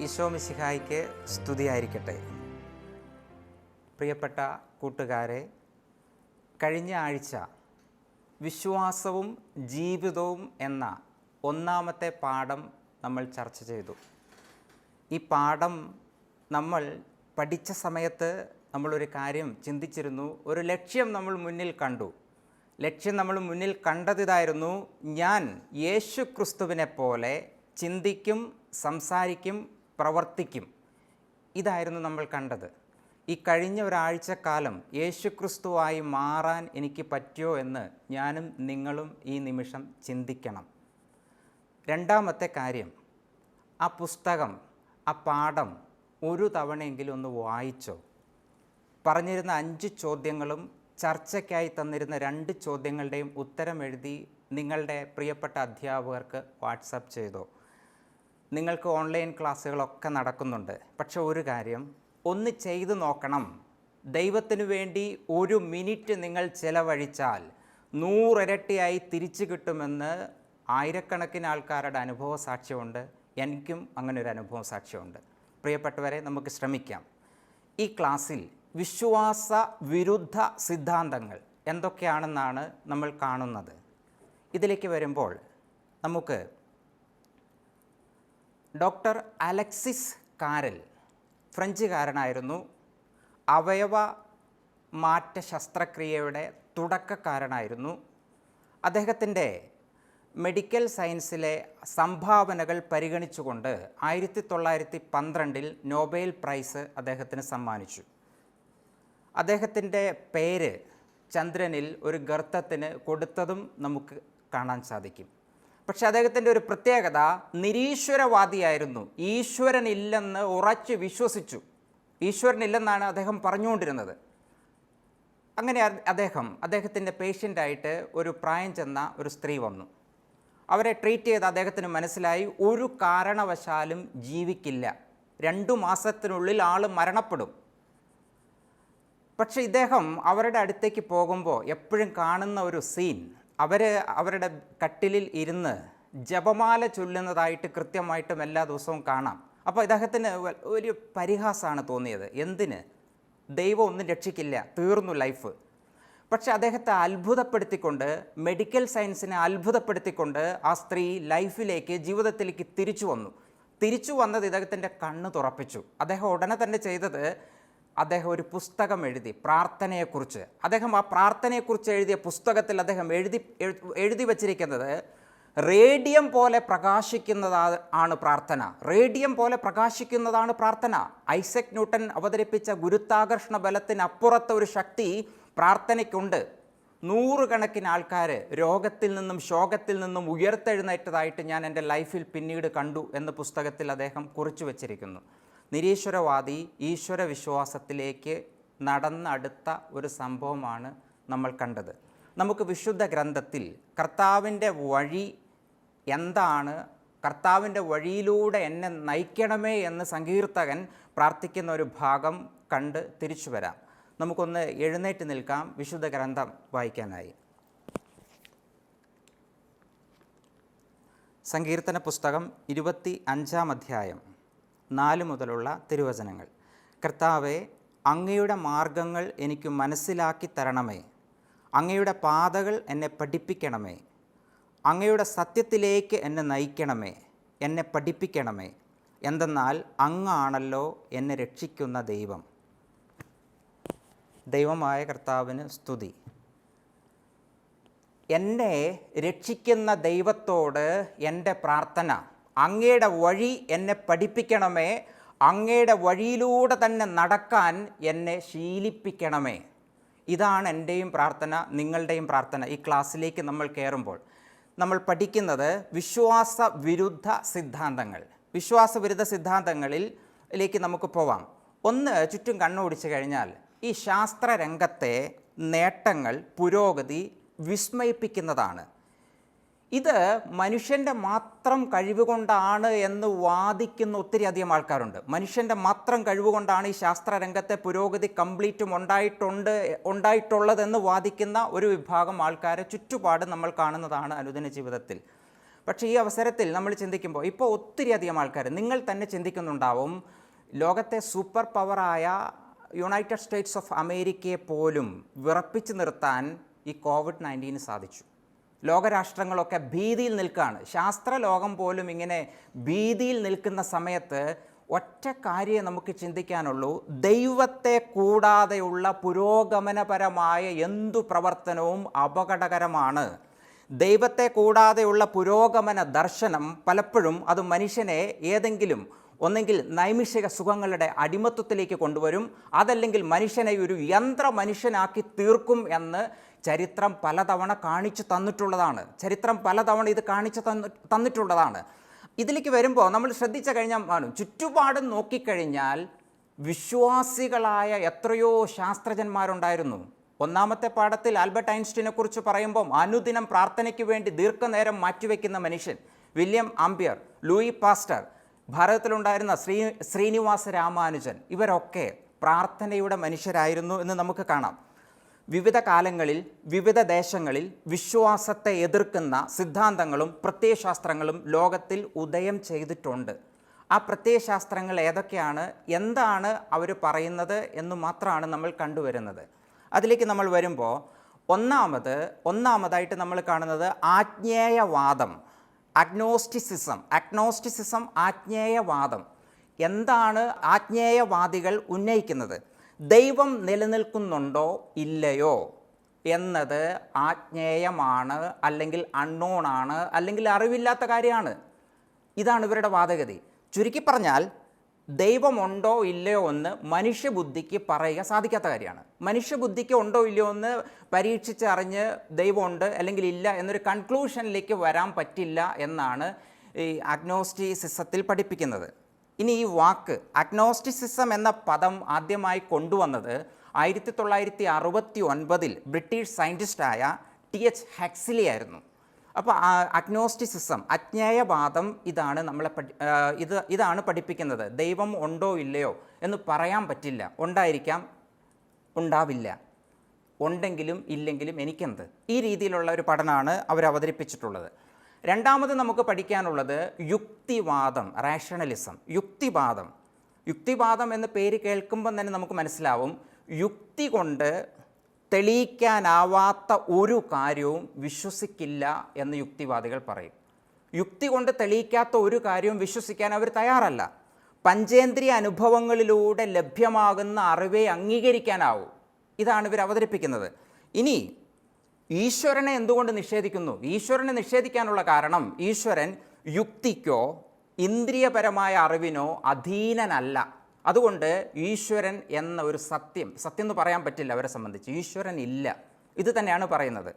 ഈശോ മിശിഹായ്ക്ക് സ്തുതിയായിരിക്കട്ടെ. പ്രിയപ്പെട്ട കൂട്ടുകാരെ, കഴിഞ്ഞ ആഴ്ച വിശ്വാസവും ജീവിതവും എന്ന ഒന്നാമത്തെ പാഠം നമ്മൾ ചർച്ച ചെയ്തു. ഈ പാഠം നമ്മൾ പഠിച്ച സമയത്ത് നമ്മളൊരു കാര്യം ചിന്തിച്ചിരുന്നു. ഒരു ലക്ഷ്യം നമ്മൾ മുന്നിൽ കണ്ടു. ലക്ഷ്യം നമ്മൾ മുന്നിൽ കണ്ടതിതായിരുന്നു: ഞാൻ യേശു ക്രിസ്തുവിനെ പോലെ ചിന്തിക്കും, സംസാരിക്കും, പ്രവർത്തിക്കും. ഇതായിരുന്നു നമ്മൾ കണ്ടത്. ഈ കഴിഞ്ഞ ഒരാഴ്ചക്കാലം യേശു ക്രിസ്തുവായി മാറാൻ എനിക്ക് പറ്റിയോ എന്ന് ഞാനും നിങ്ങളും ഈ നിമിഷം ചിന്തിക്കണം. രണ്ടാമത്തെ കാര്യം, ആ പുസ്തകം, ആ പാഠം ഒരു തവണയെങ്കിലും ഒന്ന് വായിച്ചോ? പറഞ്ഞിരുന്ന 5 ചോദ്യങ്ങളും ചർച്ചയ്ക്കായി തന്നിരുന്ന 2 ചോദ്യങ്ങളുടെയും ഉത്തരം എഴുതി നിങ്ങളുടെ പ്രിയപ്പെട്ട അധ്യാപകർക്ക് വാട്സപ്പ് ചെയ്തോ? നിങ്ങൾക്ക് ഓൺലൈൻ ക്ലാസ്സുകളൊക്കെ നടക്കുന്നുണ്ട്. പക്ഷെ ഒരു കാര്യം ഒന്ന് ചെയ്തു നോക്കണം. ദൈവത്തിനു വേണ്ടി 1 മിനിറ്റ് നിങ്ങൾ ചിലവഴിച്ചാൽ 100 ഇരട്ടിയായി തിരിച്ചു കിട്ടുമെന്ന് ആയിരക്കണക്കിന് ആൾക്കാരുടെ അനുഭവ സാക്ഷ്യമുണ്ട്. എനിക്കും അങ്ങനെ ഒരു അനുഭവ സാക്ഷ്യമുണ്ട്. പ്രിയപ്പെട്ടവരെ, നമുക്ക് ശ്രമിക്കാം. ഈ ക്ലാസ്സിൽ വിശ്വാസ വിരുദ്ധ സിദ്ധാന്തങ്ങൾ എന്തൊക്കെയാണെന്നാണ് നമ്മൾ കാണുന്നത്. ഇതിലേക്ക് വരുമ്പോൾ നമുക്ക് ഡോക്ടർ അലക്സിസ് കാരൽ, ഫ്രഞ്ചുകാരനായിരുന്നു. അവയവ മാറ്റ ശസ്ത്രക്രിയയുടെ തുടക്കക്കാരനായിരുന്നു. അദ്ദേഹത്തിൻ്റെ മെഡിക്കൽ സയൻസിലെ സംഭാവനകൾ പരിഗണിച്ചുകൊണ്ട് 1912 നോബൽ പ്രൈസ് അദ്ദേഹത്തിന് സമ്മാനിച്ചു. അദ്ദേഹത്തിൻ്റെ പേര് ചന്ദ്രനിൽ ഒരു ഗർത്തത്തിന് കൊടുത്തതും നമുക്ക് കാണാൻ സാധിക്കും. പക്ഷെ അദ്ദേഹത്തിൻ്റെ ഒരു പ്രത്യേകത, നിരീശ്വരവാദിയായിരുന്നു. ഈശ്വരനില്ലെന്ന് ഉറച്ചു വിശ്വസിച്ചു. ഈശ്വരനില്ലെന്നാണ് അദ്ദേഹം പറഞ്ഞുകൊണ്ടിരുന്നത്. അങ്ങനെ അദ്ദേഹത്തിൻ്റെ പേഷ്യൻ്റായിട്ട് ഒരു പ്രായം ചെന്ന ഒരു സ്ത്രീ വന്നു. അവരെ ട്രീറ്റ് ചെയ്ത് അദ്ദേഹത്തിന് മനസ്സിലായി ഒരു കാരണവശാലും ജീവിക്കില്ല, 2 മാസത്തിനുള്ളിൽ ആൾ മരണപ്പെടും. പക്ഷെ ഇദ്ദേഹം അവരുടെ അടുത്തേക്ക് പോകുമ്പോൾ എപ്പോഴും കാണുന്ന ഒരു സീൻ, അവരുടെ കട്ടിലിൽ ഇരുന്ന് ജപമാല ചൊല്ലുന്നതായിട്ട് കൃത്യമായിട്ടും എല്ലാ ദിവസവും കാണാം. അപ്പോൾ ഇദ്ദേഹത്തിന് ഒരു പരിഹാസമാണ് തോന്നിയത്. എന്തിന്? ദൈവം ഒന്നും രക്ഷിക്കില്ല, തീർന്നു ലൈഫ്. പക്ഷെ അദ്ദേഹത്തെ അത്ഭുതപ്പെടുത്തിക്കൊണ്ട്, മെഡിക്കൽ സയൻസിനെ അത്ഭുതപ്പെടുത്തിക്കൊണ്ട് ആ സ്ത്രീ ലൈഫിലേക്ക്, ജീവിതത്തിലേക്ക് തിരിച്ചു വന്നത് ഇദ്ദേഹത്തിൻ്റെ കണ്ണ് തുറപ്പിച്ചു. അദ്ദേഹം ഉടനെ തന്നെ ചെയ്തത്, അദ്ദേഹം ഒരു പുസ്തകം എഴുതി പ്രാർത്ഥനയെക്കുറിച്ച്. അദ്ദേഹം ആ പ്രാർത്ഥനയെക്കുറിച്ച് എഴുതിയ പുസ്തകത്തിൽ അദ്ദേഹം എഴുതി വച്ചിരിക്കുന്നത്, റേഡിയം പോലെ പ്രകാശിക്കുന്നതാണ് പ്രാർത്ഥന. റേഡിയം പോലെ പ്രകാശിക്കുന്നതാണ് പ്രാർത്ഥന. ഐസക് ന്യൂട്ടൻ അവതരിപ്പിച്ച ഗുരുത്വാകർഷണ ബലത്തിനപ്പുറത്തെ ഒരു ശക്തി പ്രാർത്ഥനയ്ക്കുണ്ട്. 100 കണക്കിന് ആൾക്കാർ രോഗത്തിൽ നിന്നും ശോകത്തിൽ നിന്നും ഉയർത്തെഴുന്നേറ്റതായിട്ട് ഞാൻ എൻ്റെ ലൈഫിൽ പിന്നീട് കണ്ടു എന്ന് പുസ്തകത്തിൽ അദ്ദേഹം കുറിച്ചു വച്ചിരിക്കുന്നു. നിരീശ്വരവാദി ഈശ്വര വിശ്വാസത്തിലേക്ക് നടന്നടുത്ത ഒരു സംഭവമാണ് നമ്മൾ കണ്ടത്. നമുക്ക് വിശുദ്ധ ഗ്രന്ഥത്തിൽ കർത്താവിൻ്റെ വഴി എന്താണ്, കർത്താവിൻ്റെ വഴിയിലൂടെ എന്നെ നയിക്കണമേ എന്ന് സങ്കീർത്തകൻ പ്രാർത്ഥിക്കുന്ന ഒരു ഭാഗം കണ്ട് തിരിച്ചു വരാം. നമുക്കൊന്ന് എഴുന്നേറ്റ് നിൽക്കാം വിശുദ്ധ ഗ്രന്ഥം വായിക്കാനായി. സങ്കീർത്തന പുസ്തകം 25-ാം അധ്യായം 4 മുതലുള്ള തിരുവചനങ്ങൾ. കർത്താവേ, അങ്ങയുടെ മാർഗങ്ങൾ എനിക്ക് മനസ്സിലാക്കി തരണമേ. അങ്ങയുടെ പാതകൾ എന്നെ പഠിപ്പിക്കണമേ. അങ്ങയുടെ സത്യത്തിലേക്ക് എന്നെ നയിക്കണമേ, എന്നെ പഠിപ്പിക്കണമേ. എന്തെന്നാൽ അങ്ങാണല്ലോ എന്നെ രക്ഷിക്കുന്ന ദൈവം. ദൈവമായ കർത്താവിന് സ്തുതി. എന്നെ രക്ഷിക്കുന്ന ദൈവത്തോട് എൻ്റെ പ്രാർത്ഥന, അങ്ങയുടെ വഴി എന്നെ പഠിപ്പിക്കണമേ, അങ്ങയുടെ വഴിയിലൂടെ തന്നെ നടക്കാൻ എന്നെ ശീലിപ്പിക്കണമേ. ഇതാണ് എൻ്റെയും പ്രാർത്ഥന, നിങ്ങളുടെയും പ്രാർത്ഥന. ഈ ക്ലാസ്സിലേക്ക് നമ്മൾ കയറുമ്പോൾ നമ്മൾ പഠിക്കുന്നത് വിശ്വാസ വിരുദ്ധ സിദ്ധാന്തങ്ങൾ. വിശ്വാസവിരുദ്ധ സിദ്ധാന്തങ്ങളിലേക്ക് നമുക്ക് പോവാം. ഒന്ന് ചുറ്റും കണ്ണോടിച്ചു കഴിഞ്ഞാൽ ഈ ശാസ്ത്രരംഗത്തെ നേട്ടങ്ങൾ, പുരോഗതി വിസ്മയിപ്പിക്കുന്നതാണ്. ഇത് മനുഷ്യൻ്റെ മാത്രം കഴിവുകൊണ്ടാണ് എന്ന് വാദിക്കുന്ന ഒത്തിരി അധികം ആൾക്കാരുണ്ട്. മനുഷ്യൻ്റെ മാത്രം കഴിവുകൊണ്ടാണ് ഈ ശാസ്ത്രരംഗത്തെ പുരോഗതി കംപ്ലീറ്റും ഉണ്ടായിട്ടുള്ളതെന്ന് വാദിക്കുന്ന ഒരു വിഭാഗം ആൾക്കാരെ ചുറ്റുപാട് നമ്മൾ കാണുന്നതാണ് അനുദിന ജീവിതത്തിൽ. പക്ഷേ ഈ അവസരത്തിൽ നമ്മൾ ചിന്തിക്കുമ്പോൾ ഇപ്പോൾ ഒത്തിരി അധികം ആൾക്കാർ, നിങ്ങൾ തന്നെ ചിന്തിക്കുന്നുണ്ടാവും, ലോകത്തെ സൂപ്പർ പവറായ യുണൈറ്റഡ് സ്റ്റേറ്റ്സ് ഓഫ് അമേരിക്കയെ പോലും വിറപ്പിച്ച് നിർത്താൻ ഈ കോവിഡ്-19 സാധിച്ചു. ലോകരാഷ്ട്രങ്ങളൊക്കെ ഭീതിയിൽ നിൽക്കുകയാണ്. ശാസ്ത്രലോകം പോലും ഇങ്ങനെ ഭീതിയിൽ നിൽക്കുന്ന സമയത്ത് ഒറ്റ കാര്യം നമുക്ക് ചിന്തിക്കാനുള്ളൂ, ദൈവത്തെ കൂടാതെയുള്ള പുരോഗമനപരമായ എന്തു പ്രവർത്തനവും അപകടകരമാണ്. ദൈവത്തെ കൂടാതെയുള്ള പുരോഗമന ദർശനം പലപ്പോഴും അത് മനുഷ്യനെ ഏതെങ്കിലും ഒന്നെങ്കിൽ നൈമിഷിക സുഖങ്ങളുടെ അടിമത്വത്തിലേക്ക് കൊണ്ടുവരും, അതല്ലെങ്കിൽ മനുഷ്യനെ ഒരു യന്ത്ര മനുഷ്യനാക്കി തീർക്കും എന്ന് ചരിത്രം പലതവണ കാണിച്ചു തന്നിട്ടുള്ളതാണ്. ചരിത്രം പലതവണ ഇത് കാണിച്ചു തന്നിട്ടുള്ളതാണ്. ഇതിലേക്ക് വരുമ്പോൾ നമ്മൾ ശ്രദ്ധിച്ചു കഴിഞ്ഞാൽ ചുറ്റുപാടും നോക്കിക്കഴിഞ്ഞാൽ വിശ്വാസികളായ എത്രയോ ശാസ്ത്രജ്ഞന്മാരുണ്ടായിരുന്നു. ഒന്നാമത്തെ പാഠത്തിൽ ആൽബർട്ട് ഐൻസ്റ്റീനെ കുറിച്ച് പറയുമ്പോൾ അനുദിനം പ്രാർത്ഥനയ്ക്ക് വേണ്ടി ദീർഘനേരം മാറ്റിവെക്കുന്ന മനുഷ്യൻ വില്യം ആംപിയർ, ലൂയി പാസ്റ്റർ, ഭാരതത്തിലുണ്ടായിരുന്ന ശ്രീനിവാസ രാമാനുജൻ, ഇവരൊക്കെ പ്രാർത്ഥനയുടെ മനുഷ്യരായിരുന്നു എന്ന് നമുക്ക് കാണാം. വിവിധ കാലങ്ങളിൽ വിവിധ ദേശങ്ങളിൽ വിശ്വാസത്തെ എതിർക്കുന്ന സിദ്ധാന്തങ്ങളും പ്രത്യയശാസ്ത്രങ്ങളും ലോകത്തിൽ ഉദയം ചെയ്തിട്ടുണ്ട്. ആ പ്രത്യയശാസ്ത്രങ്ങൾ ഏതൊക്കെയാണ്, എന്താണ് അവർ പറയുന്നത് എന്ന് മാത്രമാണ് നമ്മൾ കണ്ടുവരുന്നത്. അതിലേക്ക് നമ്മൾ വരുമ്പോൾ ഒന്നാമതായിട്ട് നമ്മൾ കാണുന്നത് ആജ്ഞേയവാദം, അഗ്നോസ്റ്റിസിസം, ആജ്ഞേയവാദം. എന്താണ് ആജ്ഞേയവാദികൾ ഉന്നയിക്കുന്നത്? ദൈവം നിലനിൽക്കുന്നുണ്ടോ ഇല്ലയോ എന്നത് ആജ്ഞേയമാണ്, അല്ലെങ്കിൽ അൺനോൺ ആണ്, അല്ലെങ്കിൽ അറിവില്ലാത്ത കാര്യമാണ്. ഇതാണ് ഇവരുടെ വാദഗതി. ചുരുക്കി പറഞ്ഞാൽ ദൈവമുണ്ടോ ഇല്ലയോ എന്ന് മനുഷ്യബുദ്ധിക്ക് പറയുക സാധിക്കാത്ത കാര്യമാണ്. മനുഷ്യബുദ്ധിക്ക് ഉണ്ടോ ഇല്ലയോ എന്ന് പരീക്ഷിച്ച് അറിഞ്ഞ് ദൈവമുണ്ട് അല്ലെങ്കിൽ ഇല്ല എന്നൊരു കൺക്ലൂഷനിലേക്ക് വരാൻ പറ്റില്ല എന്നാണ് ഈ അഗ്നോസ്റ്റിസിസത്തിൽ പഠിപ്പിക്കുന്നത്. ഇനി ഈ വാക്ക് അഗ്നോസ്റ്റിസിസം എന്ന പദം ആദ്യമായി കൊണ്ടുവന്നത് 1969 ബ്രിട്ടീഷ് സയൻറ്റിസ്റ്റായ TH ഹക്സ്ലി ആയിരുന്നു. അപ്പോൾ അഗ്നോസ്റ്റിസിസം, അജ്ഞേയവാദം, ഇതാണ് പഠിപ്പിക്കുന്നത്. ദൈവം ഉണ്ടോ ഇല്ലയോ എന്ന് പറയാൻ പറ്റില്ല. ഉണ്ടായിരിക്കാം, ഉണ്ടാവില്ല, ഉണ്ടെങ്കിലും ഇല്ലെങ്കിലും എനിക്കെന്ത്, ഈ രീതിയിലുള്ള ഒരു പഠനമാണ് അവർ അവതരിപ്പിച്ചിട്ടുള്ളത്. രണ്ടാമത് നമുക്ക് പഠിക്കാനുള്ളത് യുക്തിവാദം, റാഷണലിസം. യുക്തിവാദം എന്ന പേര് കേൾക്കുമ്പം തന്നെ നമുക്ക് മനസ്സിലാവും, യുക്തി കൊണ്ട് തെളിയിക്കാനാവാത്ത ഒരു കാര്യവും വിശ്വസിക്കില്ല എന്ന് യുക്തിവാദികൾ പറയും. യുക്തി കൊണ്ട് തെളിയിക്കാത്ത ഒരു കാര്യവും വിശ്വസിക്കാൻ അവർ തയ്യാറല്ല. പഞ്ചേന്ദ്രിയ അനുഭവങ്ങളിലൂടെ ലഭ്യമാകുന്ന അറിവെ അംഗീകരിക്കാനാവൂ. ഇതാണ് ഇവർ അവതരിപ്പിക്കുന്നത്. ഇനി ഈശ്വരനെ എന്തുകൊണ്ട് നിഷേധിക്കുന്നു? ഈശ്വരനെ നിഷേധിക്കാനുള്ള കാരണം ഈശ്വരൻ യുക്തിക്കോ ഇന്ദ്രിയപരമായ അറിവിനോ അധീനനല്ല. അതുകൊണ്ട് ഈശ്വരൻ എന്ന ഒരു സത്യം എന്ന് പറയാൻ പറ്റില്ല അവരെ സംബന്ധിച്ച്. ഈശ്വരൻ ഇല്ല, ഇത് തന്നെയാണ് പറയുന്നത്.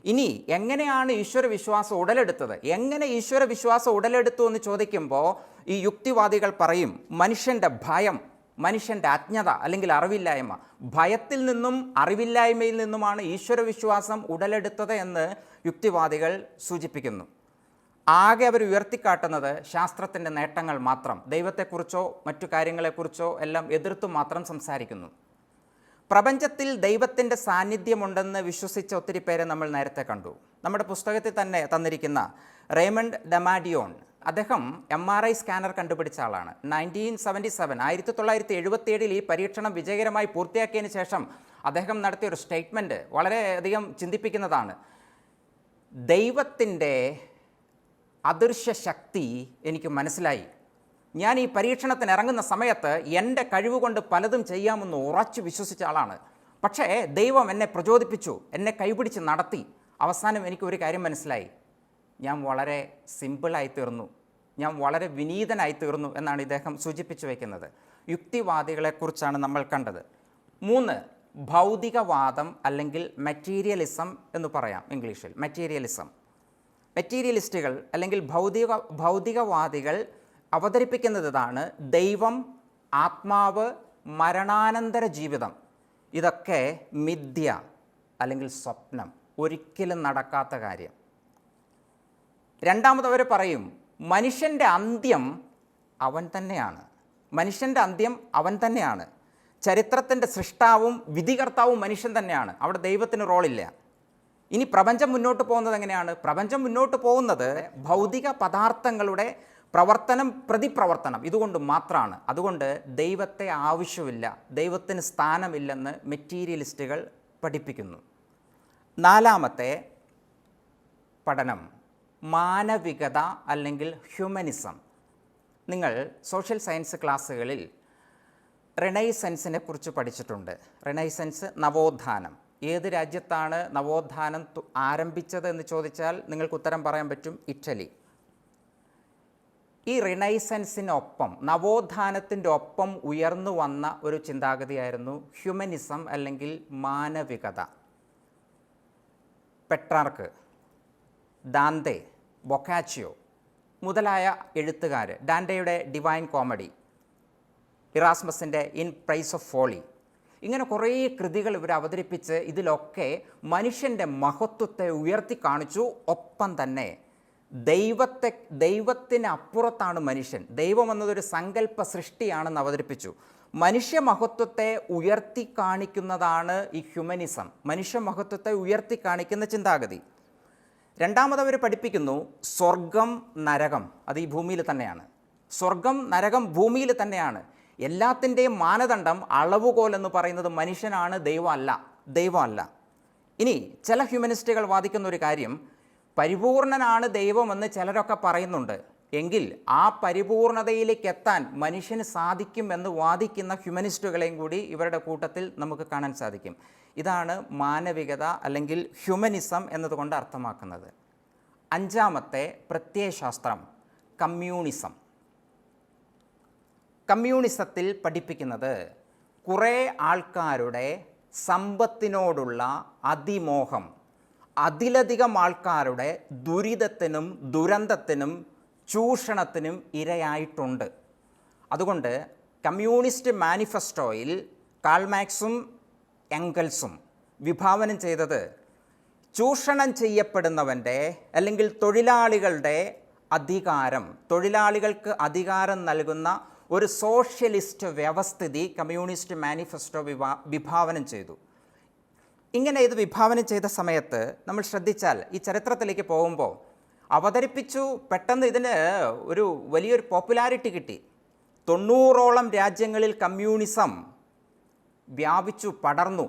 ഇനി എങ്ങനെയാണ് ഈശ്വര വിശ്വാസം ഉടലെടുത്തത്? എങ്ങനെ ഈശ്വര വിശ്വാസം ഉടലെടുത്തു എന്ന് ചോദിക്കുമ്പോൾ ഈ യുക്തിവാദികൾ പറയും, മനുഷ്യൻ്റെ ഭയം, മനുഷ്യൻ്റെ അജ്ഞത അല്ലെങ്കിൽ അറിവില്ലായ്മ, ഭയത്തിൽ നിന്നും അറിവില്ലായ്മയിൽ നിന്നുമാണ് ഈശ്വര വിശ്വാസം ഉടലെടുത്തത് എന്ന് യുക്തിവാദികൾ സൂചിപ്പിക്കുന്നു. ആകെ അവർ ഉയർത്തിക്കാട്ടുന്നത് ശാസ്ത്രത്തിൻ്റെ നേട്ടങ്ങൾ മാത്രം, ദൈവത്തെക്കുറിച്ചോ മറ്റു കാര്യങ്ങളെക്കുറിച്ചോ എല്ലാം എതിർത്തു മാത്രം സംസാരിക്കുന്നു. പ്രപഞ്ചത്തിൽ ദൈവത്തിൻ്റെ സാന്നിധ്യമുണ്ടെന്ന് വിശ്വസിച്ച ഒത്തിരി പേരെ നമ്മൾ നേരത്തെ കണ്ടു. നമ്മുടെ പുസ്തകത്തിൽ തന്നെ തന്നിരിക്കുന്ന റേമണ്ട് ഡമാഡിയോൺ, അദ്ദേഹം MRI സ്കാനർ കണ്ടുപിടിച്ച ആളാണ്. 1977 ഈ പരീക്ഷണം വിജയകരമായി പൂർത്തിയാക്കിയതിന് ശേഷം അദ്ദേഹം നടത്തിയ ഒരു സ്റ്റേറ്റ്മെൻറ്റ് വളരെയധികം ചിന്തിപ്പിക്കുന്നതാണ്. ദൈവത്തിൻ്റെ അദൃശ്യ ശക്തി എനിക്ക് മനസ്സിലായി. ഞാൻ ഈ പരീക്ഷണത്തിന് ഇറങ്ങുന്ന സമയത്ത് എൻ്റെ കഴിവുകൊണ്ട് പലതും ചെയ്യാമെന്ന് ഉറച്ചു വിശ്വസിച്ച ആളാണ്. പക്ഷേ ദൈവം എന്നെ പ്രചോദിപ്പിച്ചു, എന്നെ കൈപിടിച്ച് നടത്തി. അവസാനം എനിക്ക് ഒരു കാര്യം മനസ്സിലായി, ഞാൻ വളരെ സിമ്പിളായി തീർന്നു, ഞാൻ വളരെ വിനീതനായി തീർന്നു എന്നാണ് ഇദ്ദേഹം സൂചിപ്പിച്ചു വയ്ക്കുന്നത്. യുക്തിവാദികളെക്കുറിച്ചാണ് നമ്മൾ കണ്ടത്. 3, ഭൗതികവാദം അല്ലെങ്കിൽ മെറ്റീരിയലിസം എന്ന് പറയാം ഇംഗ്ലീഷിൽ. മെറ്റീരിയലിസ്റ്റുകൾ അല്ലെങ്കിൽ ഭൗതികവാദികൾ അവതരിപ്പിക്കുന്നത് ഇതാണ്: ദൈവം, ആത്മാവ്, മരണാനന്തര ജീവിതം, ഇതൊക്കെ മിഥ്യ അല്ലെങ്കിൽ സ്വപ്നം, ഒരിക്കലും നടക്കാത്ത കാര്യം. രണ്ടാമതവർ പറയും, മനുഷ്യൻ്റെ അന്ത്യം അവൻ തന്നെയാണ്. ചരിത്രത്തിൻ്റെ സൃഷ്ടാവും വിധികർത്താവും മനുഷ്യൻ തന്നെയാണ്, അവിടെ ദൈവത്തിന് റോളില്ല. ഇനി പ്രപഞ്ചം മുന്നോട്ട് പോകുന്നത് എങ്ങനെയാണ്? പ്രപഞ്ചം മുന്നോട്ട് പോകുന്നത് ഭൗതിക പദാർത്ഥങ്ങളുടെ പ്രവർത്തനം പ്രതിപ്രവർത്തനം ഇതുകൊണ്ട് മാത്രമാണ്. അതുകൊണ്ട് ദൈവത്തെ ആവശ്യമില്ല, ദൈവത്തിന് സ്ഥാനമില്ലെന്ന് മെറ്റീരിയലിസ്റ്റുകൾ പഠിപ്പിക്കുന്നു. നാലാമത്തെ പഠനം മാനവികത അല്ലെങ്കിൽ ഹ്യൂമനിസം. നിങ്ങൾ സോഷ്യൽ സയൻസ് ക്ലാസ്സുകളിൽ റെനൈസൻസിനെ കുറിച്ച് പഠിച്ചിട്ടുണ്ട്. റെനൈസൻസ് നവോത്ഥാനം. ഏത് രാജ്യത്താണ് നവോത്ഥാനം ആരംഭിച്ചത് എന്ന് ചോദിച്ചാൽ നിങ്ങൾക്ക് ഉത്തരം പറയാൻ പറ്റും, ഇറ്റലി. ഈ റിനൈസൻസിനൊപ്പം നവോത്ഥാനത്തിൻ്റെ ഒപ്പം ഉയർന്നു വന്ന ഒരു ചിന്താഗതിയായിരുന്നു ഹ്യൂമനിസം അല്ലെങ്കിൽ മാനവികത. പെട്രാർക്ക്, ദാന്തെ, ബൊക്കാച്ചിയോ മുതലായ എഴുത്തുകാർ, ഡാന്റെയുടെ ഡിവൈൻ കോമഡി, ഇറാസ്മസിൻ്റെ ഇൻ പ്രൈസ് ഓഫ് ഫോളി, ഇങ്ങനെ കുറേ കൃതികൾ ഇവർ അവതരിപ്പിച്ച് ഇതിലൊക്കെ മനുഷ്യൻ്റെ മഹത്വത്തെ ഉയർത്തി കാണിച്ചു. ഒപ്പം തന്നെ ദൈവത്തിന് അപ്പുറത്താണ് മനുഷ്യൻ, ദൈവം എന്നതൊരു സങ്കല്പ സൃഷ്ടിയാണെന്ന് അവതരിപ്പിച്ചു. മനുഷ്യ മഹത്വത്തെ ഉയർത്തി കാണിക്കുന്നതാണ് ഈ ഹ്യൂമനിസം, മനുഷ്യ മഹത്വത്തെ ഉയർത്തി കാണിക്കുന്ന ചിന്താഗതി. രണ്ടാമതവർ പഠിപ്പിക്കുന്നു സ്വർഗം നരകം അത് ഈ ഭൂമിയിൽ തന്നെയാണ്. സ്വർഗം നരകം ഭൂമിയിൽ തന്നെയാണ്. എല്ലാത്തിൻ്റെയും മാനദണ്ഡം അളവുകോലെന്ന് പറയുന്നത് മനുഷ്യനാണ്, ദൈവമല്ല. ഇനി ചില ഹ്യൂമനിസ്റ്റുകൾ വാദിക്കുന്ന ഒരു കാര്യം, പരിപൂർണനാണ് ദൈവമെന്ന് ചിലരൊക്കെ പറയുന്നുണ്ട്, എങ്കിൽ ആ പരിപൂർണതയിലേക്ക് എത്താൻ മനുഷ്യന് സാധിക്കും എന്ന് വാദിക്കുന്ന ഹ്യൂമനിസ്റ്റുകളെയും കൂടി ഇവരുടെ കൂട്ടത്തിൽ നമുക്ക് കാണാൻ സാധിക്കും. ഇതാണ് മാനവികത അല്ലെങ്കിൽ ഹ്യൂമനിസം എന്നതുകൊണ്ട് അർത്ഥമാക്കുന്നത്. അഞ്ചാമത്തെ പ്രത്യയശാസ്ത്രം കമ്മ്യൂണിസം. കമ്മ്യൂണിസത്തിൽ പഠിപ്പിക്കുന്നത് കുറേ ആൾക്കാരുടെ സമ്പത്തിനോടുള്ള അതിമോഹം അതിലധികം ആൾക്കാരുടെ ദുരിതത്തിനും ദുരന്തത്തിനും ചൂഷണത്തിനും ഇരയായിട്ടുണ്ട്. അതുകൊണ്ട് കമ്മ്യൂണിസ്റ്റ് മാനിഫെസ്റ്റോയിൽ കാൾ മാർക്സും എംഗൽസും വിഭാവനം ചെയ്തത് ചൂഷണം ചെയ്യപ്പെടുന്നവൻ്റെ അല്ലെങ്കിൽ തൊഴിലാളികൾക്ക് അധികാരം നൽകുന്ന ഒരു സോഷ്യലിസ്റ്റ് വ്യവസ്ഥിതി കമ്മ്യൂണിസ്റ്റ് മാനിഫെസ്റ്റോ വിഭാവനം ചെയ്തു. ഇങ്ങനെ ഇത് വിഭാവനം ചെയ്ത സമയത്ത് നമ്മൾ ശ്രദ്ധിച്ചാൽ ഈ ചരിത്രത്തിലേക്ക് പോകുമ്പോൾ അവതരിപ്പിച്ചു, പെട്ടെന്ന് ഇതിന് ഒരു വലിയൊരു പോപ്പുലാരിറ്റി കിട്ടി. 90ഓളം രാജ്യങ്ങളിൽ കമ്മ്യൂണിസം വ്യാപിച്ചു പടർന്നു.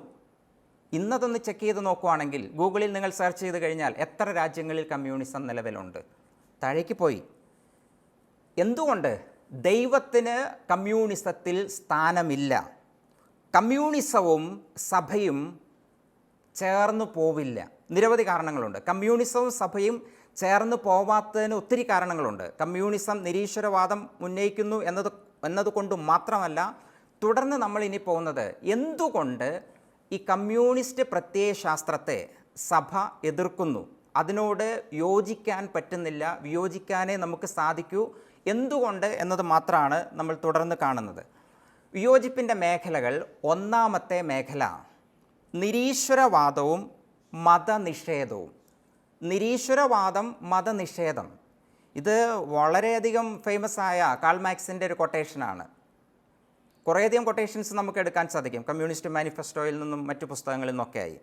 ഇന്നതൊന്ന് ചെക്ക് ചെയ്ത് നോക്കുകയാണെങ്കിൽ ഗൂഗിളിൽ നിങ്ങൾ സെർച്ച് ചെയ്ത് കഴിഞ്ഞാൽ എത്ര രാജ്യങ്ങളിൽ കമ്മ്യൂണിസം നിലവിലുണ്ട്? താഴേക്ക് പോയി. എന്തുകൊണ്ട്? ദൈവത്തിന് കമ്മ്യൂണിസത്തിൽ സ്ഥാനമില്ല. കമ്മ്യൂണിസവും സഭയും ചേർന്ന് പോവില്ല. നിരവധി കാരണങ്ങളുണ്ട്. കമ്മ്യൂണിസവും സഭയും ചേർന്ന് പോവാത്തതിന് ഒത്തിരി കാരണങ്ങളുണ്ട്. കമ്മ്യൂണിസം നിരീശ്വരവാദം ഉന്നയിക്കുന്നു എന്നതുകൊണ്ട് മാത്രമല്ല, തുടർന്ന് നമ്മൾ ഇനി പോകുന്നത് എന്തുകൊണ്ട് ഈ കമ്മ്യൂണിസ്റ്റ് പ്രത്യയശാസ്ത്രത്തെ സഭ എതിർക്കുന്നു, അതിനോട് യോജിക്കാൻ പറ്റുന്നില്ല, വിയോജിക്കാനേ നമുക്ക് സാധിക്കൂ, എന്തുകൊണ്ട് എന്നത് മാത്രമാണ് നമ്മൾ തുടർന്ന് കാണുന്നത്. വിയോജിപ്പിൻ്റെ മേഖലകൾ. ഒന്നാമത്തെ മേഖല നിരീശ്വരവാദവും മതനിഷേധവും. നിരീശ്വരവാദം, മതനിഷേധം, ഇത് വളരെയധികം ഫേമസ് ആയ കാൾ മാർക്സിൻ്റെ ഒരു കൊട്ടേഷനാണ്. കുറേയധികം കൊട്ടേഷൻസ് നമുക്ക് എടുക്കാൻ സാധിക്കും കമ്മ്യൂണിസ്റ്റ് മാനിഫെസ്റ്റോയിൽ നിന്നും മറ്റു പുസ്തകങ്ങളിൽ നിന്നൊക്കെയായി.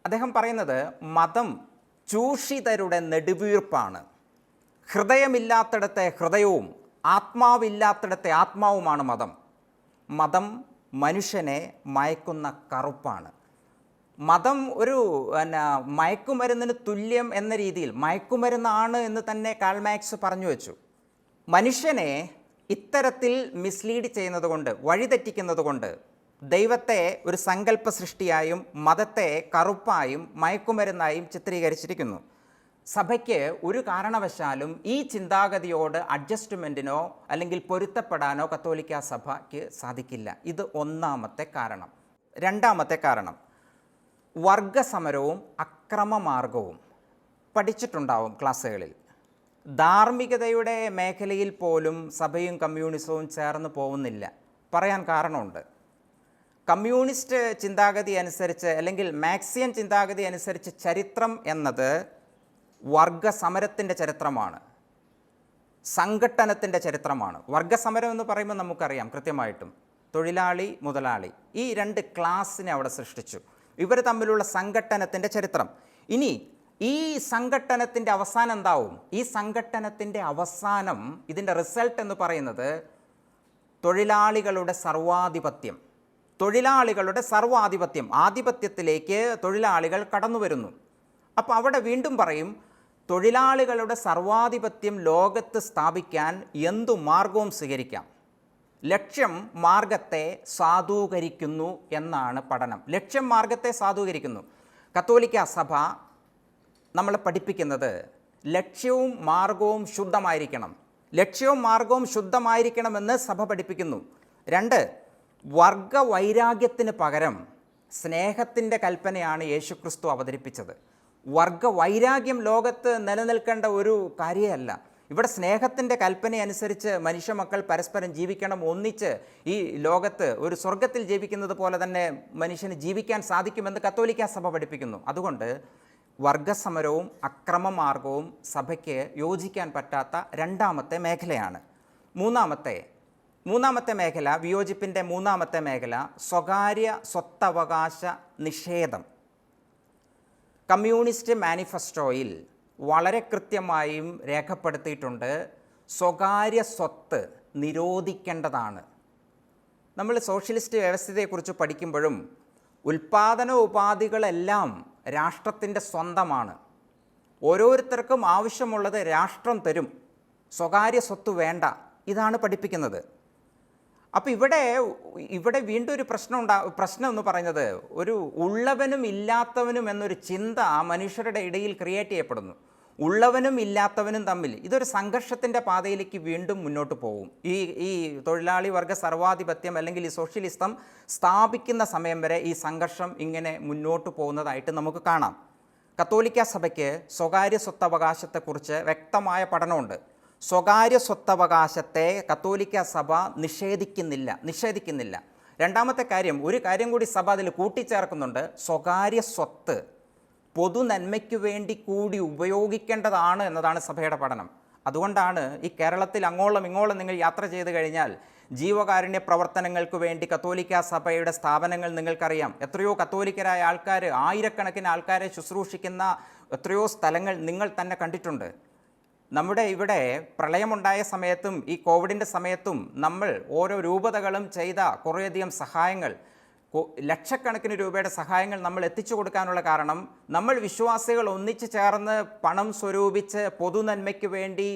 അദ്ദേഹം പറയുന്നത് മതം ചൂഷിതരുടെ നെടുവീർപ്പാണ്, ഹൃദയമില്ലാത്തിടത്തെ ഹൃദയവും ആത്മാവില്ലാത്തിടത്തെ ആത്മാവുമാണ് മതം. മതം മനുഷ്യനെ മയക്കുന്ന കറുപ്പാണ്. മതം ഒരു മയക്കുമരുന്നിന് തുല്യം എന്ന രീതിയിൽ മയക്കുമരുന്നാണ് എന്ന് തന്നെ കാൾ മാർക്സ് പറഞ്ഞു വെച്ചു. മനുഷ്യനെ ഇത്തരത്തിൽ മിസ്ലീഡ് ചെയ്യുന്നത് കൊണ്ട്, വഴിതെറ്റിക്കുന്നത് കൊണ്ട് ദൈവത്തെ ഒരു സങ്കല്പ സൃഷ്ടിയായും മതത്തെ കറുപ്പായും മയക്കുമരുന്നായും ചിത്രീകരിച്ചിരിക്കുന്നു. സഭയ്ക്ക് ഒരു കാരണവശാലും ഈ ചിന്താഗതിയോട് അഡ്ജസ്റ്റ്മെൻറ്റിനോ അല്ലെങ്കിൽ പൊരുത്തപ്പെടാനോ കത്തോലിക്ക സഭയ്ക്ക് സാധിക്കില്ല. ഇത് ഒന്നാമത്തെ കാരണം. രണ്ടാമത്തെ കാരണം വർഗസമരവും അക്രമമാർഗവും. പഠിച്ചിട്ടുണ്ടാവും ക്ലാസ്സുകളിൽ. ധാർമ്മികതയുടെ മേഖലയിൽ പോലും സഭയും കമ്മ്യൂണിസവും ചേർന്ന് പോകുന്നില്ല. പറയാൻ കാരണമുണ്ട്. കമ്മ്യൂണിസ്റ്റ് ചിന്താഗതി അനുസരിച്ച് അല്ലെങ്കിൽ മാർക്സിയൻ ചിന്താഗതി അനുസരിച്ച് ചരിത്രം എന്നത് വർഗസമരത്തിൻ്റെ ചരിത്രമാണ്, സംഘട്ടനത്തിൻ്റെ ചരിത്രമാണ്. വർഗസമരം എന്ന് പറയുമ്പോൾ നമുക്കറിയാം കൃത്യമായിട്ടും തൊഴിലാളി മുതലാളി ഈ രണ്ട് ക്ലാസ്സിനെ അവിടെ സൃഷ്ടിച്ചു. ഇവർ തമ്മിലുള്ള സംഘട്ടനത്തിൻ്റെ ചരിത്രം. ഇനി ഈ സംഘട്ടനത്തിൻ്റെ അവസാനം എന്താവും? ഈ സംഘട്ടനത്തിൻ്റെ അവസാനം, ഇതിൻ്റെ റിസൾട്ട് എന്ന് പറയുന്നത് തൊഴിലാളികളുടെ സർവാധിപത്യം. തൊഴിലാളികളുടെ സർവാധിപത്യം, ആധിപത്യത്തിലേക്ക് തൊഴിലാളികൾ കടന്നു വരുന്നു. അപ്പോൾ അവിടെ വീണ്ടും പറയും, തൊഴിലാളികളുടെ സർവാധിപത്യം ലോകത്ത് സ്ഥാപിക്കാൻ എന്തു മാർഗവും സ്വീകരിക്കാം. ലക്ഷ്യം മാർഗത്തെ സാധൂകരിക്കുന്നു എന്നാണ് പഠനം. ലക്ഷ്യം മാർഗത്തെ സാധൂകരിക്കുന്നു. കത്തോലിക്ക സഭ നമ്മളെ പഠിപ്പിക്കുന്നത് ലക്ഷ്യവും മാർഗവും ശുദ്ധമായിരിക്കണം. ലക്ഷ്യവും മാർഗവും ശുദ്ധമായിരിക്കണമെന്ന് സഭ പഠിപ്പിക്കുന്നു. 2, വർഗവൈരാഗ്യത്തിന് പകരം സ്നേഹത്തിൻ്റെ കൽപ്പനയാണ് യേശുക്രിസ്തു അവതരിപ്പിച്ചത്. വർഗവൈരാഗ്യം ലോകത്ത് നിലനിൽക്കേണ്ട ഒരു കാര്യമല്ല. ഇവിടെ സ്നേഹത്തിൻ്റെ കൽപ്പന അനുസരിച്ച് മനുഷ്യമക്കൾ പരസ്പരം ജീവിക്കണം, ഒന്നിച്ച് ഈ ലോകത്ത് ഒരു സ്വർഗത്തിൽ ജീവിക്കുന്നത് പോലെ തന്നെ മനുഷ്യന് ജീവിക്കാൻ സാധിക്കുമെന്ന് കത്തോലിക്ക സഭ പഠിപ്പിക്കുന്നു. അതുകൊണ്ട് വർഗസമരവും അക്രമമാർഗവും സഭയ്ക്ക് യോജിക്കാൻ പറ്റാത്ത രണ്ടാമത്തെ മേഖലയാണ്. മൂന്നാമത്തെ മേഖല, വിയോജിപ്പിൻ്റെ മൂന്നാമത്തെ മേഖല, സ്വകാര്യ സ്വത്തവകാശ നിഷേധം. കമ്മ്യൂണിസ്റ്റ് മാനിഫെസ്റ്റോയിൽ വളരെ കൃത്യമായും രേഖപ്പെടുത്തിയിട്ടുണ്ട്, സ്വകാര്യ സ്വത്ത് നിരോധിക്കേണ്ടതാണ്. നമ്മൾ സോഷ്യലിസ്റ്റ് വ്യവസ്ഥയെക്കുറിച്ച് പഠിക്കുമ്പോഴും ഉൽപ്പാദന ഉപാധികളെല്ലാം രാഷ്ട്രത്തിൻ്റെ സ്വന്തമാണ്. ഓരോരുത്തർക്കും ആവശ്യമുള്ളത് രാഷ്ട്രം തരും, സ്വകാര്യ സ്വത്ത് വേണ്ട, ഇതാണ് പഠിപ്പിക്കുന്നത്. അപ്പോൾ ഇവിടെ വീണ്ടും ഒരു പ്രശ്നം എന്ന് പറയുന്നത്, ഒരു ഉള്ളവനും ഇല്ലാത്തവനും എന്നൊരു ചിന്ത മനുഷ്യരുടെ ഇടയിൽ ക്രിയേറ്റ് ചെയ്യപ്പെടുന്നു. ഉള്ളവനും ഇല്ലാത്തവനും തമ്മിൽ ഇതൊരു സംഘർഷത്തിൻ്റെ പാതയിലേക്ക് വീണ്ടും മുന്നോട്ട് പോകും. ഈ തൊഴിലാളി വർഗ സർവാധിപത്യം അല്ലെങ്കിൽ ഈ സോഷ്യലിസം സ്ഥാപിക്കുന്ന സമയം വരെ ഈ സംഘർഷം ഇങ്ങനെ മുന്നോട്ട് പോകുന്നതായിട്ട് നമുക്ക് കാണാം. കത്തോലിക്ക സഭയ്ക്ക് സ്വകാര്യ സ്വത്തവകാശത്തെക്കുറിച്ച് വ്യക്തമായ പഠനമുണ്ട്. സ്വകാര്യ സ്വത്തവകാശത്തെ കത്തോലിക്ക സഭ നിഷേധിക്കുന്നില്ല. രണ്ടാമത്തെ കാര്യം, ഒരു കാര്യം കൂടി സഭ അതിൽ കൂട്ടിച്ചേർക്കുന്നുണ്ട്, സ്വകാര്യ സ്വത്ത് പൊതു നന്മയ്ക്ക് വേണ്ടി കൂടി ഉപയോഗിക്കേണ്ടതാണ് എന്നതാണ് സഭയുടെ പഠനം. അതുകൊണ്ടാണ് ഈ കേരളത്തിൽ അങ്ങോളം ഇങ്ങോളം നിങ്ങൾ യാത്ര ചെയ്ത് കഴിഞ്ഞാൽ ജീവകാരുണ്യ പ്രവർത്തനങ്ങൾക്ക് വേണ്ടി കത്തോലിക്ക സഭയുടെ സ്ഥാപനങ്ങൾ നിങ്ങൾക്കറിയാം. എത്രയോ കത്തോലിക്കരായ ആൾക്കാർ, ആയിരക്കണക്കിന് ആൾക്കാരെ ശുശ്രൂഷിക്കുന്ന എത്രയോ സ്ഥലങ്ങൾ നിങ്ങൾ തന്നെ കണ്ടിട്ടുണ്ട്. നമ്മുടെ ഇവിടെ പ്രളയമുണ്ടായ സമയത്തും ഈ കോവിഡിൻ്റെ സമയത്തും നമ്മൾ ഓരോ രൂപതകളും ചെയ്ത കുറേയധികം സഹായങ്ങൾ, ലക്ഷക്കണക്കിന് രൂപയുടെ സഹായങ്ങൾ നമ്മൾ എത്തിച്ചു കൊടുക്കാനുള്ള കാരണം, നമ്മൾ വിശ്വാസികൾ ഒന്നിച്ചു ചേർന്ന് പണം സ്വരൂപിച്ച് പൊതുനന്മയ്ക്ക് വേണ്ടി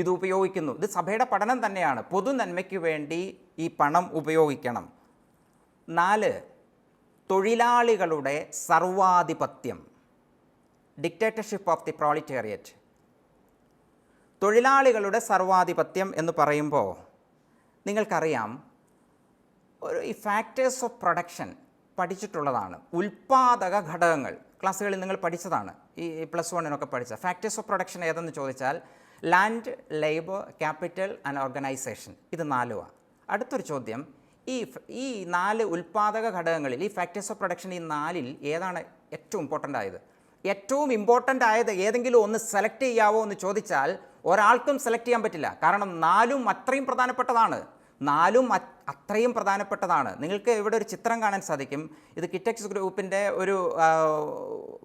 ഇത് ഉപയോഗിക്കുന്നു. ഇത് സഭയുടെ പഠനം തന്നെയാണ്, പൊതുനന്മയ്ക്ക് വേണ്ടി ഈ പണം ഉപയോഗിക്കണം. 4, തൊഴിലാളികളുടെ സർവാധിപത്യം, ഡിക്റ്റേറ്റർഷിപ്പ് ഓഫ് ദി പ്രോളിറ്റേറിയറ്റ്. തൊഴിലാളികളുടെ സർവാധിപത്യം എന്ന് പറയുമ്പോൾ നിങ്ങൾക്കറിയാം, ഈ ഫാക്ടേഴ്സ് ഓഫ് പ്രൊഡക്ഷൻ പഠിച്ചിട്ടുള്ളതാണ്. ഉൽപ്പാദക ഘടകങ്ങൾ ക്ലാസ്സുകളിൽ നിങ്ങൾ പഠിച്ചതാണ്, ഈ +1 പഠിച്ച ഫാക്ടേഴ്സ് ഓഫ് പ്രൊഡക്ഷൻ ഏതെന്ന് ചോദിച്ചാൽ land, labour, capital and organisation. ഇത് 4. അടുത്തൊരു ചോദ്യം, ഈ 4 ഉൽപ്പാദക ഘടകങ്ങളിൽ, ഈ ഫാക്ടേഴ്സ് ഓഫ് പ്രൊഡക്ഷൻ, ഈ 4-ൽ ഏതാണ് ഏറ്റവും ഇമ്പോർട്ടൻ്റ് ആയത്? ഏറ്റവും ഇമ്പോർട്ടൻ്റ് ആയത് ഏതെങ്കിലും ഒന്ന് സെലക്ട് ചെയ്യാവോ എന്ന് ചോദിച്ചാൽ ഒരാൾക്കും സെലക്ട് ചെയ്യാൻ പറ്റില്ല. കാരണം 4ഉം അത്രയും പ്രധാനപ്പെട്ടതാണ്. നിങ്ങൾക്ക് ഇവിടെ ഒരു ചിത്രം കാണാൻ സാധിക്കും. ഇത് കിറ്റെക്സ് ഗ്രൂപ്പിൻ്റെ ഒരു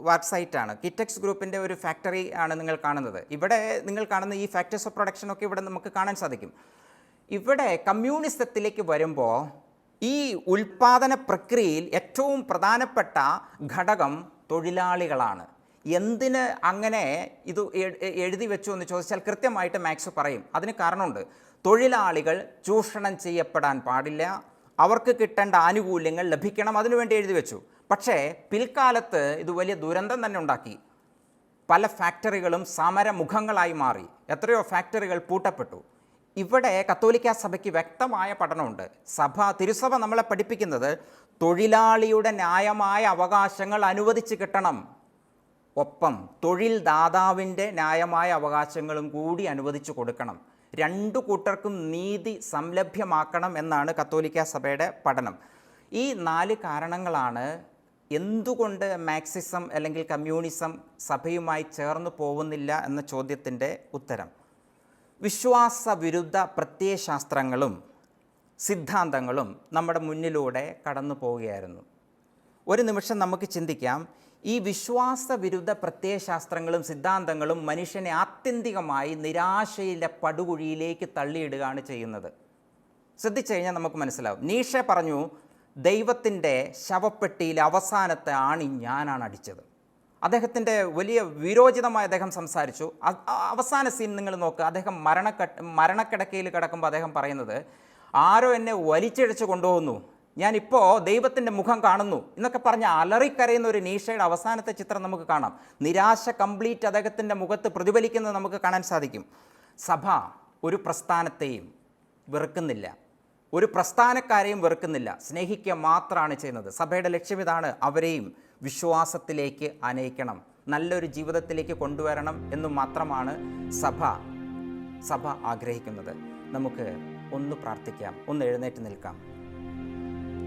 വെബ്സൈറ്റാണ്. കിറ്റെക്സ് ഗ്രൂപ്പിൻ്റെ ഒരു ഫാക്ടറി ആണ് നിങ്ങൾ കാണുന്നത്. ഇവിടെ നിങ്ങൾ കാണുന്ന ഈ ഫാക്ടേഴ്സ് ഓഫ് പ്രൊഡക്ഷനൊക്കെ ഇവിടെ നമുക്ക് കാണാൻ സാധിക്കും. ഇവിടെ കമ്മ്യൂണിസത്തിലേക്ക് വരുമ്പോൾ ഈ ഉൽപ്പാദന പ്രക്രിയയിൽ ഏറ്റവും പ്രധാനപ്പെട്ട ഘടകം തൊഴിലാളികളാണ്. എന്തിന് അങ്ങനെ ഇത് എഴുതി വെച്ചു എന്ന് ചോദിച്ചാൽ കൃത്യമായിട്ട് മാക്സ് പറയും. അതിന് കാരണമുണ്ട്. തൊഴിലാളികൾ ചൂഷണം ചെയ്യപ്പെടാൻ പാടില്ല, അവർക്ക് കിട്ടേണ്ട ആനുകൂല്യങ്ങൾ ലഭിക്കണം, അതിനുവേണ്ടി എഴുതി വെച്ചു. പക്ഷേ പിൽക്കാലത്ത് ഇത് വലിയ ദുരന്തം തന്നെ ഉണ്ടാക്കി. പല ഫാക്ടറികളും സമരമുഖങ്ങളായി മാറി, എത്രയോ ഫാക്ടറികൾ പൂട്ടപ്പെട്ടു. ഇവിടെ കത്തോലിക്ക സഭയ്ക്ക് വ്യക്തമായ പഠനമുണ്ട്. തിരുസഭ നമ്മളെ പഠിപ്പിക്കുന്നത് തൊഴിലാളിയുടെ ന്യായമായ അവകാശങ്ങൾ അനുവദിച്ച് കിട്ടണം, ഒപ്പം തൊഴിൽ ദാതാവിൻ്റെ ന്യായമായ അവകാശങ്ങളും കൂടി അനുവദിച്ചു കൊടുക്കണം. 2 കൂട്ടർക്കും നീതി സംലഭ്യമാക്കണം എന്നാണ് കത്തോലിക്ക സഭയുടെ പഠനം. ഈ 4 കാരണങ്ങളാണ് എന്തുകൊണ്ട് മാർക്സിസം അല്ലെങ്കിൽ കമ്മ്യൂണിസം സഭയുമായി ചേർന്ന് പോകുന്നില്ല എന്ന ചോദ്യത്തിൻ്റെ ഉത്തരം. വിശ്വാസവിരുദ്ധ പ്രത്യയശാസ്ത്രങ്ങളും സിദ്ധാന്തങ്ങളും നമ്മുടെ മുന്നിലൂടെ കടന്നു പോവുകയായിരുന്നു. ഒരു നിമിഷം നമുക്ക് ചിന്തിക്കാം, ഈ വിശ്വാസവിരുദ്ധ പ്രത്യയശാസ്ത്രങ്ങളും സിദ്ധാന്തങ്ങളും മനുഷ്യനെ ആത്യന്തികമായി നിരാശയിലെ പടുകുഴിയിലേക്ക് തള്ളിയിടുകയാണ് ചെയ്യുന്നത്. ശ്രദ്ധിച്ചു കഴിഞ്ഞാൽ നമുക്ക് മനസ്സിലാവും. നീഷെ പറഞ്ഞു, ദൈവത്തിൻ്റെ ശവപ്പെട്ടിയിലെ അവസാനത്തെ ആണി ഞാനാണ് അടിച്ചത്. അദ്ദേഹത്തിൻ്റെ വലിയ വിരോചിതമായി അദ്ദേഹം സംസാരിച്ചു. അവസാന സീൻ നിങ്ങൾ നോക്കുക. അദ്ദേഹം മരണക്കിടക്കയിൽ കിടക്കുമ്പോൾ അദ്ദേഹം പറയുന്നത്, ആരോ എന്നെ വലിച്ചിഴച്ച് കൊണ്ടുപോകുന്നു, ഞാനിപ്പോൾ ദൈവത്തിൻ്റെ മുഖം കാണുന്നു എന്നൊക്കെ പറഞ്ഞ് അലറിക്കരയുന്ന ഒരു നീഷയുടെ അവസാനത്തെ ചിത്രം നമുക്ക് കാണാം. നിരാശ കംപ്ലീറ്റ് അദ്ദേഹത്തിൻ്റെ മുഖത്ത് പ്രതിഫലിക്കുന്നത് നമുക്ക് കാണാൻ സാധിക്കും. സഭ ഒരു പ്രസ്ഥാനത്തെയും വെറുക്കുന്നില്ല, ഒരു പ്രസ്ഥാനക്കാരെയും വെറുക്കുന്നില്ല, സ്നേഹിക്കുക മാത്രമാണ് ചെയ്യുന്നത്. സഭയുടെ ലക്ഷ്യം ഇതാണ്, അവരെയും വിശ്വാസത്തിലേക്ക് അനയിക്കണം, നല്ലൊരു ജീവിതത്തിലേക്ക് കൊണ്ടുവരണം എന്നു മാത്രമാണ് സഭ ആഗ്രഹിക്കുന്നത്. നമുക്ക് ഒന്ന് പ്രാർത്ഥിക്കാം, ഒന്ന് എഴുന്നേറ്റ് നിൽക്കാം.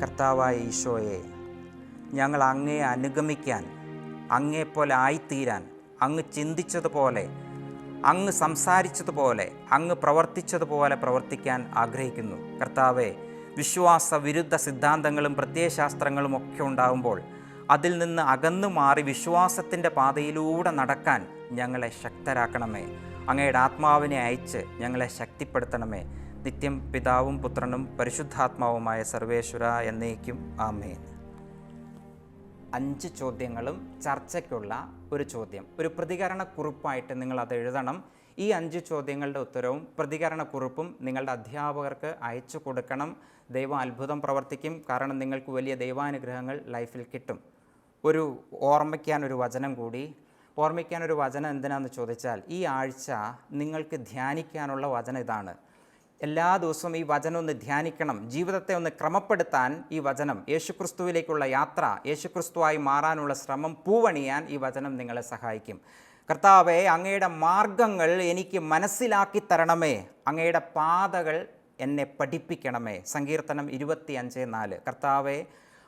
കർത്താവായ ഈശോയെ, ഞങ്ങൾ അങ്ങയെ അനുഗമിക്കാൻ, അങ്ങയെപ്പോലെ ആയിത്തീരാൻ, അങ്ങ് ചിന്തിച്ചതുപോലെ, അങ്ങ് സംസാരിച്ചതുപോലെ, അങ്ങ് പ്രവർത്തിച്ചതുപോലെ പ്രവർത്തിക്കാൻ ആഗ്രഹിക്കുന്നു. കർത്താവെ, വിശ്വാസ വിരുദ്ധ സിദ്ധാന്തങ്ങളും പ്രത്യയശാസ്ത്രങ്ങളും ഒക്കെ ഉണ്ടാകുമ്പോൾ അതിൽ നിന്ന് അകന്നു മാറി വിശ്വാസത്തിൻ്റെ പാതയിലൂടെ നടക്കാൻ ഞങ്ങളെ ശക്തരാക്കണമേ. അങ്ങയുടെ ആത്മാവിനെ അയച്ച് ഞങ്ങളെ ശക്തിപ്പെടുത്തണമേ. നിത്യം പിതാവും പുത്രനും പരിശുദ്ധാത്മാവുമായ സർവേശ്വര എന്നേക്കും ആമേൻ. 5 ചോദ്യങ്ങളും ചർച്ചയ്ക്കുള്ള ഒരു ചോദ്യം, ഒരു പ്രതികരണക്കുറിപ്പായിട്ട് നിങ്ങളത് എഴുതണം. ഈ 5 ചോദ്യങ്ങളുടെ ഉത്തരവും പ്രതികരണക്കുറിപ്പും നിങ്ങളുടെ അധ്യാപകർക്ക് അയച്ചു കൊടുക്കണം. ദൈവം അത്ഭുതം പ്രവർത്തിക്കും. കാരണം നിങ്ങൾക്ക് വലിയ ദൈവാനുഗ്രഹങ്ങൾ ലൈഫിൽ കിട്ടും. ഓർമ്മിക്കാനൊരു വചനം കൂടി. ഓർമ്മിക്കാനൊരു വചനം എന്തിനാണെന്ന് ചോദിച്ചാൽ, ഈ ആഴ്ച നിങ്ങൾക്ക് ധ്യാനിക്കാനുള്ള വചനം ഇതാണ്. എല്ലാ ദിവസവും ഈ വചനം ഒന്ന് ധ്യാനിക്കണം. ജീവിതത്തെ ഒന്ന് ക്രമപ്പെടുത്താൻ ഈ വചനം, യേശുക്രിസ്തുവിലേക്കുള്ള യാത്ര, യേശുക്രിസ്തുവായി മാറാനുള്ള ശ്രമം പൂവണിയാൻ ഈ വചനം നിങ്ങളെ സഹായിക്കും. കർത്താവേ, അങ്ങയുടെ മാർഗങ്ങൾ എനിക്ക് മനസ്സിലാക്കി തരണമേ, അങ്ങയുടെ പാതകൾ എന്നെ പഠിപ്പിക്കണമേ. സങ്കീർത്തനം 25:4. കർത്താവേ,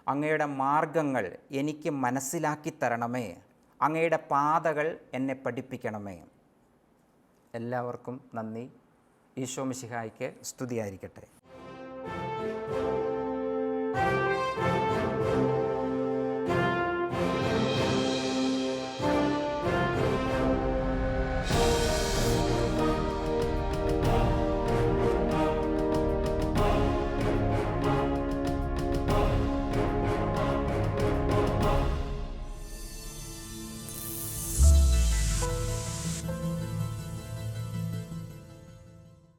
അങ്ങയുടെ മാർഗങ്ങൾ എനിക്ക് മനസ്സിലാക്കി തരണമേ, അങ്ങയുടെ പാതകൾ എന്നെ പഠിപ്പിക്കണമേ. എല്ലാവർക്കും നന്ദി. ഈശോ മിശിഹായ്ക്ക് സ്തുതിയായിരിക്കട്ടെ.